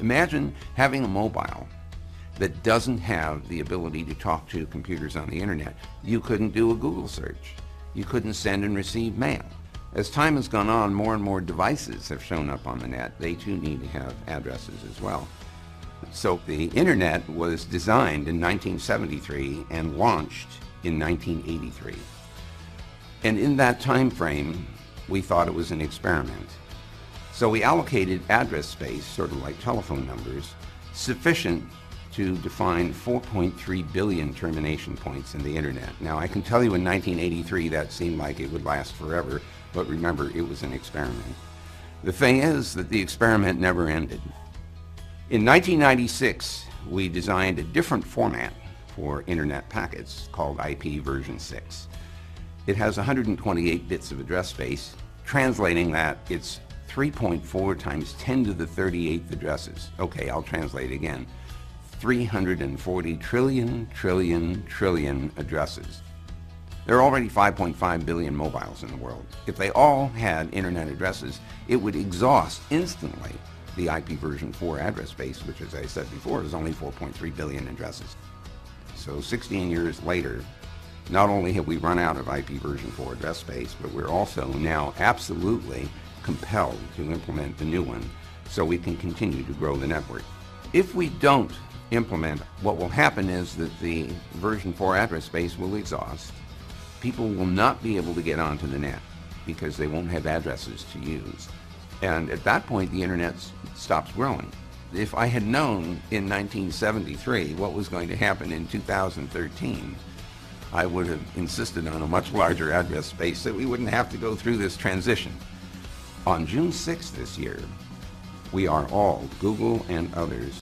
Imagine having a mobile that doesn't have the ability to talk to computers on the internet. You couldn't do a Google search. You couldn't send and receive mail. As time has gone on, more and more devices have shown up on the net. They too need to have addresses as well. So the internet was designed in 1973 and launched in 1983. And in that time frame, we thought it was an experiment. So we allocated address space, sort of like telephone numbers, sufficient to define 4.3 billion termination points in the internet. Now, I can tell you in 1983 that seemed like it would last forever, but remember, it was an experiment. The thing is that the experiment never ended. In 1996, we designed a different format for internet packets called ipv6. It has 128 bits of address space. Translating that, it's 3.4 times 10 to the 38th addresses. Okay, I'll translate again. 340 trillion addresses. There are already 5.5 billion mobiles in the world. If they all had internet addresses, it would exhaust instantly the ipv4 address space, which, as I said before, is only 4.3 billion addresses. So 16 years later, not only have we run out of ipv4 address space, but we're also now absolutely compelled to implement the new one so we can continue to grow the network. If we don't implement, what will happen is that the version 4 address space will exhaust. People will not be able to get onto the net because they won't have addresses to use. And at that point, the internet stops growing. If I had known in 1973 what was going to happen in 2013, I would have insisted on a much larger address space so we wouldn't have to go through this transition. On June 6th this year, we are all, Google and others,